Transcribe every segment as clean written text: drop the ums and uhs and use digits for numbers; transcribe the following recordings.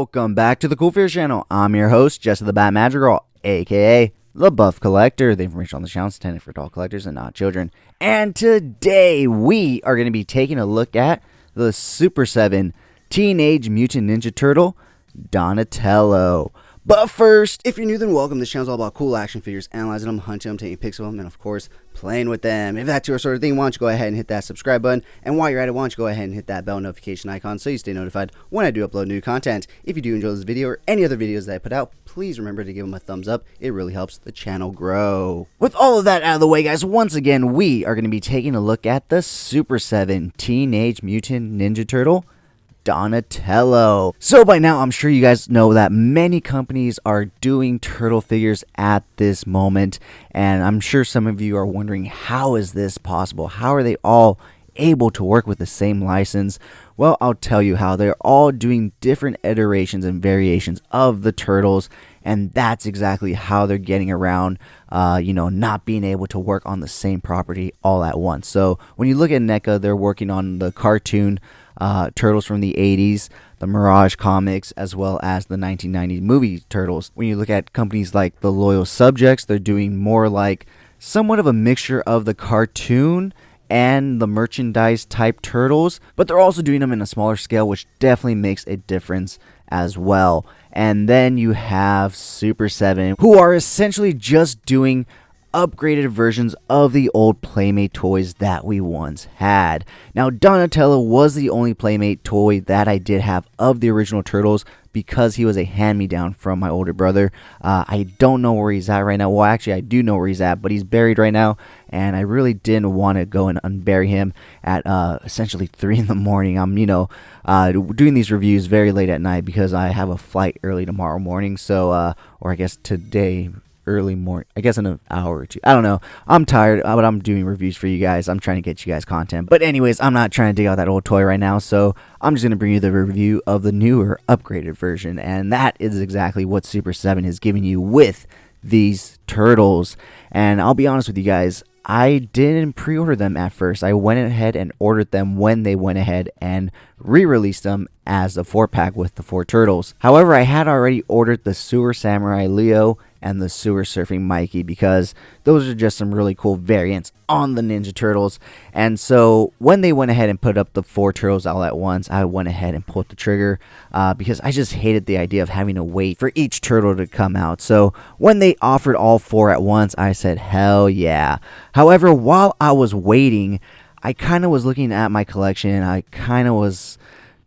Welcome back to the CoolFigurez channel. I'm your host, Jess of the Bat Magic Girl, aka the Buff Collector. The information on the channel is intended for adult collectors and not children. And today we are going to be taking a look at the Super 7 Teenage Mutant Ninja Turtle Donatello. But first, if you're new, then welcome. This channel is all about cool action figures, analyzing them, hunting them, taking pics of them, and of course, playing with them. If that's your sort of thing, why don't you go ahead and hit that subscribe button? And while you're at it, why don't you go ahead and hit that bell notification icon so you stay notified when I do upload new content. If you do enjoy this video or any other videos that I put out, please remember to give them a thumbs up. It really helps the channel grow. With all of that out of the way, guys, once again, we are going to be taking a look at the Super 7 Teenage Mutant Ninja Turtle Donatello. So by now, I'm sure you guys know that many companies are doing turtle figures at this moment, and I'm sure some of you are wondering, how is this possible? How are they all able to work with the same license? Well, I'll tell you how. They're all doing different iterations and variations of the turtles, and that's exactly how they're getting around not being able to work on the same property all at once. So when you look at NECA, they're working on the cartoon turtles from the 80s, the Mirage comics, as well as the 1990s movie turtles. When you look at companies like the Loyal Subjects, they're doing more like somewhat of a mixture of the cartoon and the merchandise type turtles, but they're also doing them in a smaller scale, which definitely makes a difference as well. And then you have Super 7, who are essentially just doing upgraded versions of the old Playmate toys that we once had. Now, Donatello was the only Playmate toy that I did have of the original Turtles because he was a hand-me-down from my older brother. I don't know where he's at right now. Well, actually, I do know where he's at, but he's buried right now, and I really didn't want to go and unbury him at essentially 3 in the morning. I'm, doing these reviews very late at night because I have a flight early tomorrow morning, so, or I guess today, early morning, I guess in an hour or two. I don't know. I'm tired, but I'm doing reviews for you guys. I'm trying to get you guys content. But anyways, I'm not trying to dig out that old toy right now, so I'm just going to bring you the review of the newer, upgraded version. And that is exactly what Super 7 is giving you with these turtles. And I'll be honest with you guys, I didn't pre-order them at first. I went ahead and ordered them when they went ahead and re-released them as a 4-pack with the 4 turtles. However, I had already ordered the Sewer Samurai Leo and the Sewer Surfing Mikey because those are just some really cool variants on the Ninja Turtles. And so when they went ahead and put up the 4 turtles all at once, I went ahead and pulled the trigger because I just hated the idea of having to wait for each turtle to come out. So when they offered all 4 at once, I said, hell yeah. However, while I was waiting, I kind of was looking at my collection. I kind of was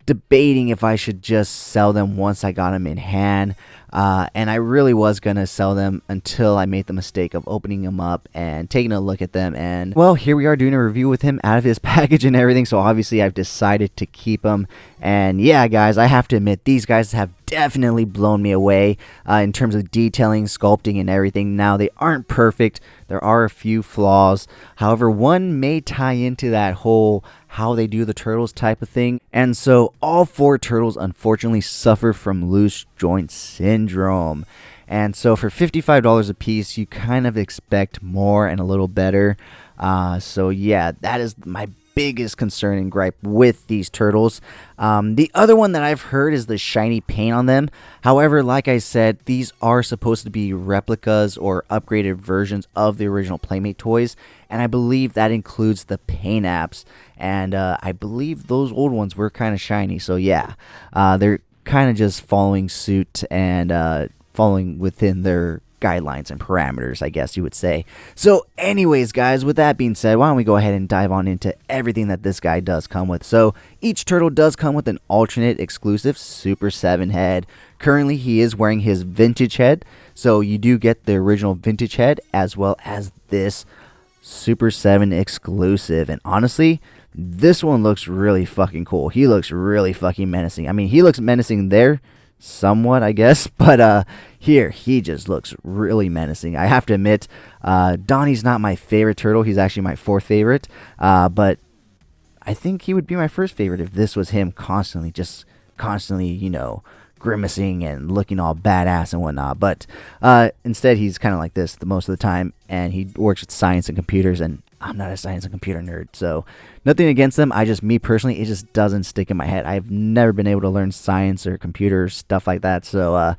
debating if I should just sell them once I got them in hand. And I really was going to sell them until I made the mistake of opening them up and taking a look at them. And, well, here we are doing a review with him out of his package and everything. So, obviously, I've decided to keep him. And, yeah, guys, I have to admit, these guys have definitely blown me away in terms of detailing, sculpting, and everything. Now, they aren't perfect. There are a few flaws. However, one may tie into that whole how they do the turtles type of thing. And so all 4 turtles unfortunately suffer from loose joint syndrome. And so for $55 a piece, you kind of expect more and a little better. So yeah, that is my biggest concern and gripe with these turtles. The other one that I've heard is the shiny paint on them. However, like I said, these are supposed to be replicas or upgraded versions of the original Playmate toys, and I believe that includes the paint apps. And I believe those old ones were kind of shiny. So yeah, they're kind of just following suit and following within their guidelines and parameters, I guess you would say. So anyways, guys, with that being said, why don't we go ahead and dive on into everything that this guy does come with. So each turtle does come with an alternate exclusive Super 7 head. Currently, he is wearing his vintage head, so you do get the original vintage head as well as this Super 7 exclusive. And honestly, this one looks really fucking cool. He looks really fucking menacing. I mean, he looks menacing there somewhat, I guess, but here he just looks really menacing. I have to admit, Donnie's not my favorite turtle. He's actually my 4th favorite, but I think he would be my 1st favorite if this was him constantly, grimacing and looking all badass and whatnot. But instead, he's kind of like this the most of the time, and he works with science and computers, and I'm not a science and computer nerd, so nothing against them. Me personally, it just doesn't stick in my head. I've never been able to learn science or computer stuff like that, so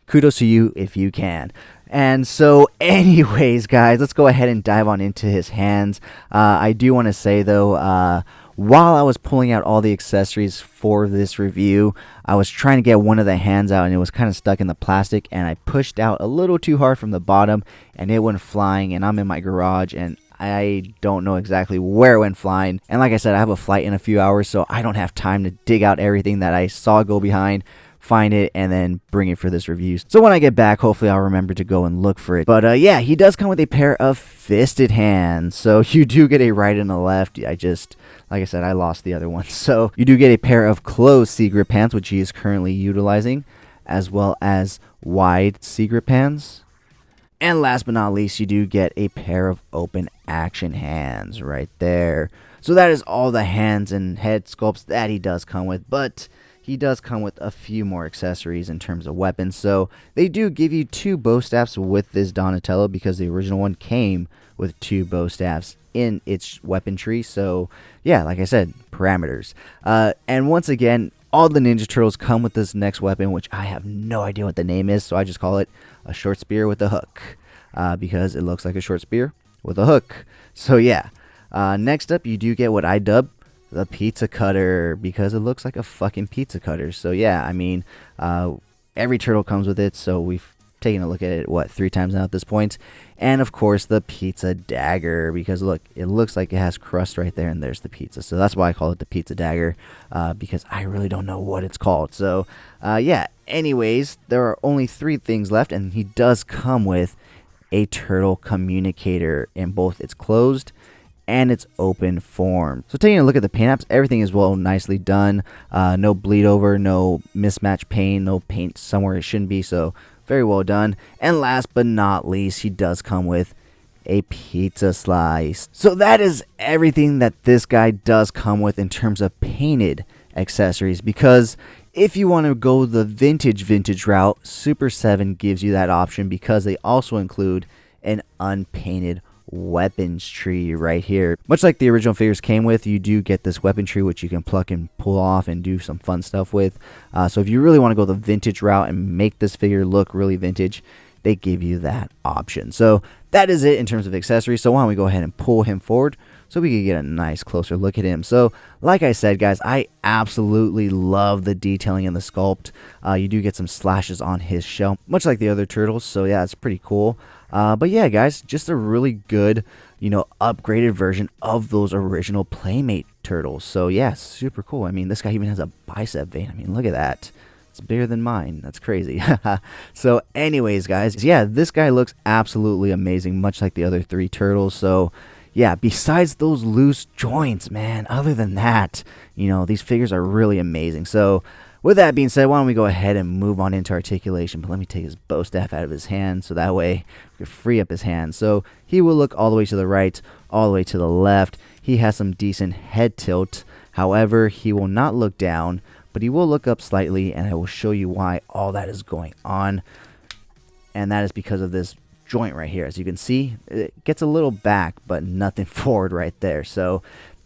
kudos to you if you can. And so anyways, guys, let's go ahead and dive on into his hands. I do want to say, though, while I was pulling out all the accessories for this review, I was trying to get one of the hands out, and it was kind of stuck in the plastic, and I pushed out a little too hard from the bottom, and it went flying, and I'm in my garage, and I don't know exactly where it went flying. And like I said, I have a flight in a few hours, so I don't have time to dig out everything that I saw go behind, find it, and then bring it for this review. So when I get back, hopefully I'll remember to go and look for it. But yeah, he does come with a pair of fisted hands. So you do get a right and a left. Like I said, I lost the other one. So you do get a pair of closed C-grip hands, which he is currently utilizing, as well as wide C-grip hands. And last but not least, you do get a pair of open action hands right there. So that is all the hands and head sculpts that he does come with, but he does come with a few more accessories in terms of weapons. So they do give you 2 bow staffs with this Donatello, because the original one came with 2 bow staffs in its weapon tree. So yeah, like I said, parameters. And once again, all the Ninja Turtles come with this next weapon, which I have no idea what the name is, so I just call it a short spear with a hook, because it looks like a short spear with a hook. So yeah, next up you do get what I dub the pizza cutter, because it looks like a fucking pizza cutter. So yeah, I mean, every turtle comes with it, so we've taken a look at it 3 times now at this point. And of course the pizza dagger, because look, it looks like it has crust right there, and there's the pizza. So that's why I call it the pizza dagger, because I really don't know what it's called. So yeah, anyways, there are only 3 things left, and he does come with a turtle communicator in both its closed and its open form. So taking a look at the paint apps, everything is nicely done. No bleed over, no mismatch paint, no paint somewhere it shouldn't be, so very well done. And last but not least, he does come with a pizza slice. So that is everything that this guy does come with in terms of painted accessories, because if you want to go the vintage route, Super 7 gives you that option, because they also include an unpainted weapons tree right here. Much like the original figures came with, you do get this weapon tree, which you can pluck and pull off and do some fun stuff with. So if you really want to go the vintage route and make this figure look really vintage, they give you that option. So that is it in terms of accessories. So why don't we go ahead and pull him forward so we can get a nice closer look at him. So like I said, guys, I absolutely love the detailing in the sculpt. You do get some slashes on his shell, much like the other turtles. So yeah, it's pretty cool. But yeah, guys, just a really good, upgraded version of those original Playmate turtles. So yeah, super cool. I mean, this guy even has a bicep vein. I mean, look at that. It's bigger than mine. That's crazy. So anyways, guys, yeah, this guy looks absolutely amazing, much like the other 3 turtles. So yeah, besides those loose joints, man, other than that, these figures are really amazing. So with that being said, why don't we go ahead and move on into articulation. But let me take his bow staff out of his hand, so that way we can free up his hand. So he will look all the way to the right, all the way to the left. He has some decent head tilt. However, he will not look down, but he will look up slightly, and I will show you why all that is going on. And that is because of this joint right here. As you can see, it gets a little back, but nothing forward right there. So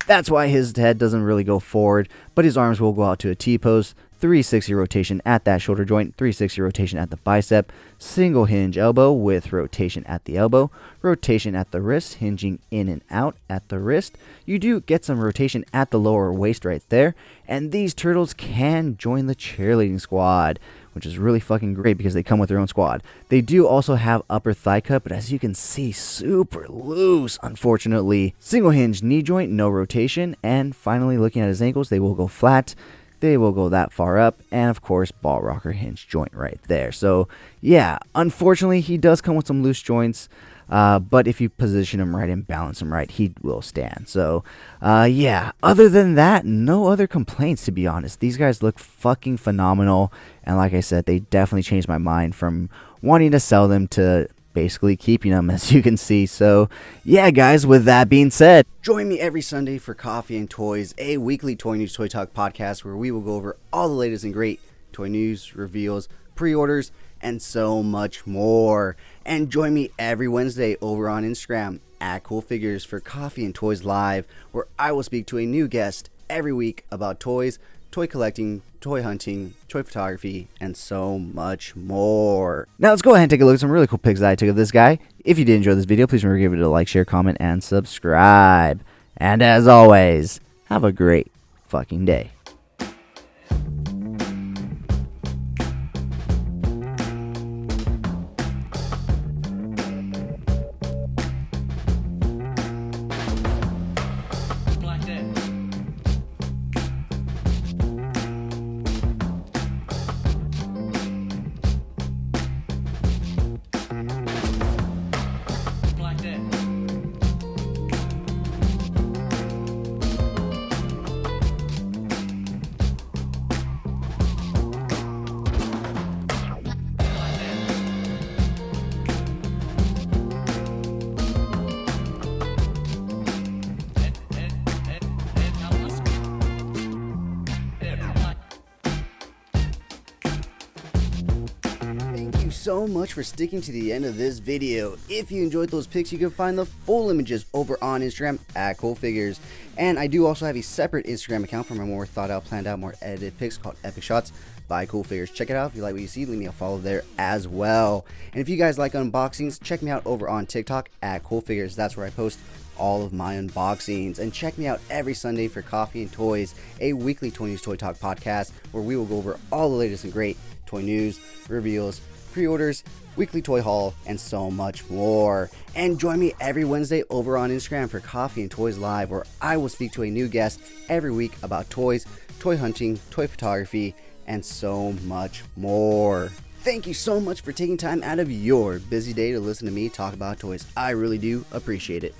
that's why his head doesn't really go forward, but his arms will go out to a T-pose. 360 rotation at that shoulder joint, 360 rotation at the bicep, single hinge elbow with rotation at the elbow, rotation at the wrist, hinging in and out at the wrist. You do get some rotation at the lower waist right there, and these turtles can join the cheerleading squad, which is really fucking great because they come with their own squad. They do also have upper thigh cut, but as you can see, super loose, unfortunately. Single hinge knee joint, no rotation, and finally looking at his ankles, they will go flat. They will go that far up, and of course, ball rocker hinge joint right there. So yeah, unfortunately, he does come with some loose joints, but if you position him right and balance him right, he will stand. So yeah, other than that, no other complaints, to be honest. These guys look fucking phenomenal, and like I said, they definitely changed my mind from wanting to sell them to basically keeping them, as you can see. So yeah, guys, with that being said, join me every Sunday for Coffee and Toys, a weekly toy news toy talk podcast where we will go over all the latest and great toy news, reveals, pre-orders, and so much more. And join me every Wednesday over on Instagram at CoolFigurez for Coffee and Toys Live, where I will speak to a new guest every week about toys, toy collecting, toy hunting, toy photography, and so much more. Now let's go ahead and take a look at some really cool pics that I took of this guy. If you did enjoy this video, please remember to give it a like, share, comment, and subscribe. And as always, have a great fucking day. Thank you so much for sticking to the end of this video. If you enjoyed those pics, you can find the full images over on Instagram at CoolFigurez. And I do also have a separate Instagram account for my more thought out, planned out, more edited pics called Epic Shots by CoolFigurez. Check it out. If you like what you see, leave me a follow there as well. And if you guys like unboxings, check me out over on TikTok at CoolFigurez. That's where I post all of my unboxings. And check me out every Sunday for Coffee and Toys, a weekly Toy News Toy Talk podcast where we will go over all the latest and great toy news, reveals, pre-orders, weekly toy haul, and so much more. And join me every Wednesday over on Instagram for Coffee and Toys Live, where I will speak to a new guest every week about toys, toy hunting, toy photography, and so much more. Thank you so much for taking time out of your busy day to listen to me talk about toys. I really do appreciate it.